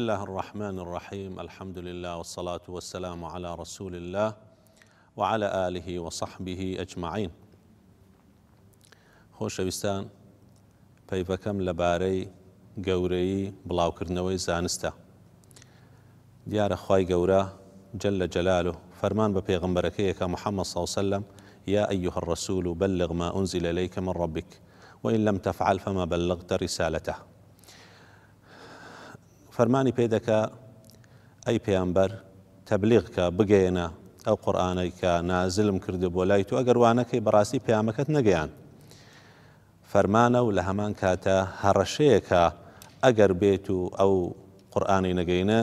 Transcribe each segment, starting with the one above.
الله الرحمن الرحيم. الحمد لله والصلاة والسلام على رسول الله وعلى آله وصحبه أجمعين. خۆشەویستان، پەیوەکەم لەبارەی گەورەی بڵاوکردنەوەی زانستە. دیارە خوای گەورە جل جلاله فەرمان بە پێغەمبەرەکەیەکە محەممەد صلی الله عليه وسلم: يا أيها الرسول بلغ ما أنزل إليك من ربك وإن لم تفعل فما بلغت رسالته. فەرمانی پێدەکا ئەی پێیامبەر تەبلیغکە، بگەێنە ئەو قورئانەی کە نازلم کردو بۆ لای تۆ، ئەگەر وانەکەی بەڕاستی پەیامەکەت نەگەیان. فەرمانە و لە هەمان کاتە هەڕەشەیەکە ئەگەر بێت و ئەو قورئانی نەگەینە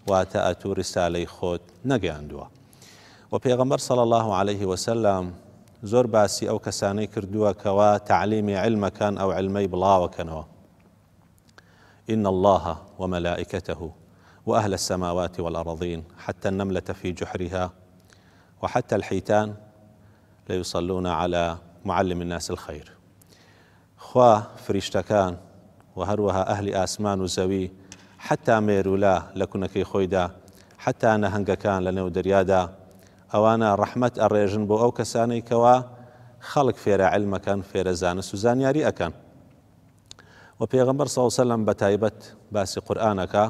واتە ئەتوو ریسالەی خۆت نەگەیاندووە. و پێغەمبەر صلی الله عليه وسلم زۆر باسی ئەو کەسانەی کردووە کەوا تعلیمی علمەکان، ئەو علمەی بڵاوەکەنەوە. إن الله وملائكته وأهل السماوات والأرضين حتى النملة في جحرها وحتى الحيتان ليصلون على معلم الناس الخير. خوا فریشتەکان و هەروەها ئەهلی ئاسمان و زەوی، حتا مێرولا لە کوونەکەی خۆیدا، حتا نەهەنگەکان لە نێو دەریادا، ئەوانە ڕەحمەت ئەڕێژن بۆ ئەو کەسانەی کەوا خەڵک فێرە علمەکەن، فێرە زانست و زانیاری ئەکەن. و پێغەمبەر صلی الله عليه وسلم بەتایبەت باسی قورئانەکە: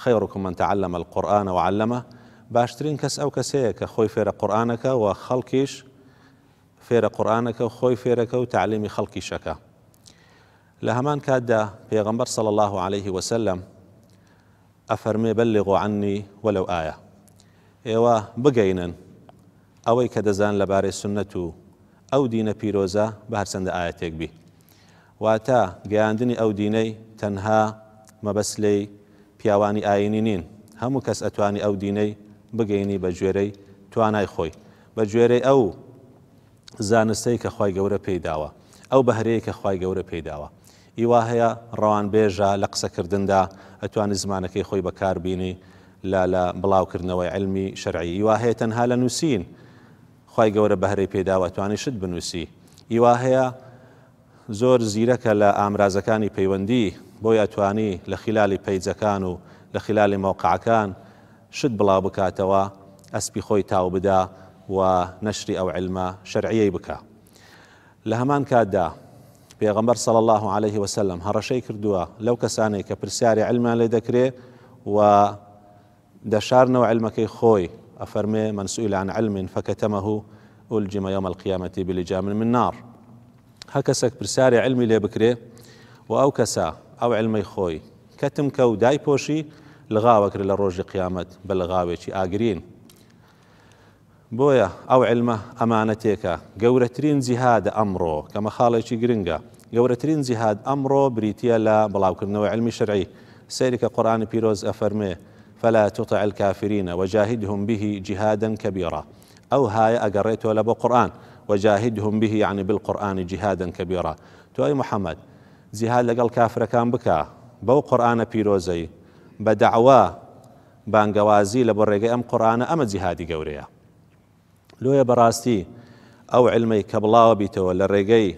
خەیڕکم من تعلم القورآن وعلمه. باشترین کەس ئەو کەسەیە کە خۆی فێرە قورئانەکە و خەڵکیش فێرە قورئانەکە و خۆی فێرەکە و تعلیمی خەڵکیشەکە. لە هەمان کاتدا پێغەمبەر صلی الله عليه وسلم ئەفەرمێ: بلغوا عني ولو آية. ئێوە بگەینن ئەوەی کە دەزان لەبارەی سنەت و ئەو دینە پیرۆزە بە هەرچەندە ئاەتێک بی. واتە گەیاندنی ئەو دینەی تەنها مەبەسلەی پیاوانی ئاینی نین، هەموو کەس ئەتوانی ئەو دینەی بگەینی بە گوێرەی توانای خۆی، بە گوێرەی ئەو زانستەی کە خوای گەورە پێیداوە، ئەو بەهرەیە کە خوای گەورە پێیداوە. ئیوا هەیە ڕەوانبێژە لە قسەکردندا ئەتوانی زمانەکەی خۆی بەکاربینی لە بڵاوکردنەوەی علمی شەرعی. ئیوا هەیە تەنها لە نووسین خوای گەورە بەهرەی پێداوە ئەتوانی شت بنووسی. ئیوا هەیە زۆر زیرەکە لە ئامرازەکانی پەیوەندی، بۆی ئەتوانی لە خلالی پەیجەکان و لە خلالی مەوقعەکان شت بڵاو بکاتەوە، ئەسپی خۆی تاو بدا و نەشری ئەو علمە شەرعیەی بکە. لە هەمان کاتدا پێغەمبەر صلی الله عليه وسلم هەڕەشەی کردووە لەو کەسانەی کە پرسیاری علمیان لێ دەکرێ و دەشارنەوە علمەکەی خۆی. ئەفەرمێ: من سئل عن علم فكتمه ألجم يوم القيامة بلجام من نار. هە کەسێک پرسیاری علمی لێ بکرێ و ئەو کەسە ئەو علمەی خۆی کەتمکە و دایپۆشی، لغاوەکرێ لە ڕۆژی قیامەت بە لغاوێکی ئاگرین. بۆیە ئەو علمە ئەمانەتێکە. گەورەترین جیهاد ئەمڕۆ کە مەخاڵێکی گرنگە، گەورەترین جیهاد ئەمڕۆ بریتیە لە بڵاوکردنەوەی علمی شەرعی. سەیری کە قورئانی پیرۆز ئەفەرمێ: فلا تطع الكافرين وجاهدهم به جهادا كبيرا. ئەو هایە ئەگەڕێتەوە لە بۆ قورئان، وجاهدهم به يعني بالقرآن جهادا كبيرا. تو أي محمد جهاد لەگەڵ کافرەکان بکە بەو قورئانە پیرۆزەی، بە دەعوا بانگەوازی لە بۆ ڕێگەی ئەم قورئانە، ئەمە جیهادی گەورەیە. لۆیە بەڕاستی ئەو علمەی کە بڵاوە بیتەوە لە ڕێگەی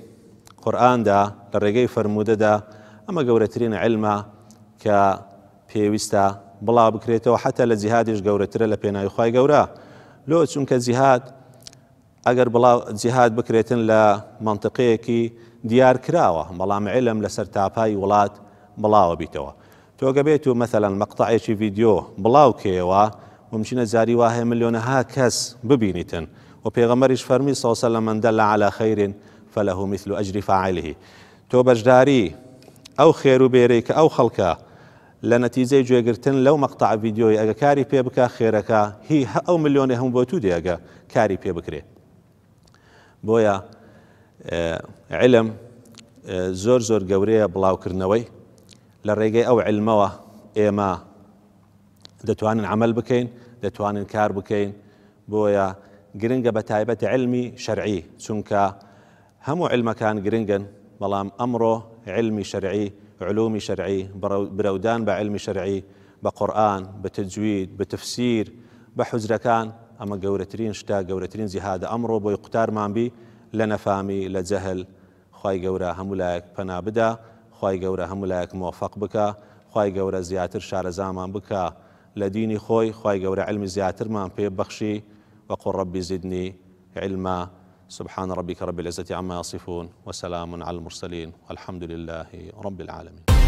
قورئاندا، لە ڕێگەی فەرموودەدا، ئەمە گەورەترین علمە کە پێویستە بڵاو بکرێتەوە، حتا لە جیهادیش گەورەترە لە پێناوی خوای گەورە. لۆ چونکە جیهاد ئەگەر بڵاو جیهاد بکرێتن لە منطقەیەکی دیار کراوە، بەڵام علم لەسەر تاپای وڵات بڵاوە بیتەوە. تۆ گەبێت و مەثەڵەن مەقتەعێکی ڤیدیۆ بڵاوکەیەوە، ممکنە جاری وایە ملیۆنەها کەس ببینیتن. و پێغەمبەریش فەرمی صلی الله عليه وسلم: من دل على خير فله مثل أجر فاعله. تۆ بەشداری ئەو خێر و بێرەی کە ئەو خەڵکە لە نەتیجەی گوێگرتن لەو مەقتەع ڤیدیۆی ئەگە کاری پێ بکە، خێرەکە هی ئەو ملیۆنێ هەموو بۆ تو دێگە کاری پێ بکرێت. بۆیە علم زۆر زۆر گەورەیە بڵاوکردنەوەی. لە ڕێگەی ئەو علمەوە ئێمە دەتوانین عمل بکەین، دەتوانین کار بکەین. بۆیە گرنگە بە تایبەت علمی شەرعی، چونکە هەموو علمەکان گرنگن، بەڵام ئەمڕۆ علمی شەرعی، علومی شەرعی، برەودان بە علمی شەرعی، بە قورئان، بە تەجوید، بە تەفسیر، بە حوزرەکان، ئەمە گەورەترین شتە، گەورەترین جیهادە ئەمڕۆ بۆی قوتارمان بی لە نەفامی، لە جەهل. خوای گەورە هەموو لایەک پەنا بدا، خوای گەورە هەموو لایەک موفق بکە، خوای گەورە زیاتر شارەزامان بکە لە دینی خۆی، خوای گەورە علمی زیاترمان پێ بەخشی، وقل ربي زدني علما. سبحان ربك رب العزة عما يصفون وسلام على المرسلين والحمد لله رب العالمين.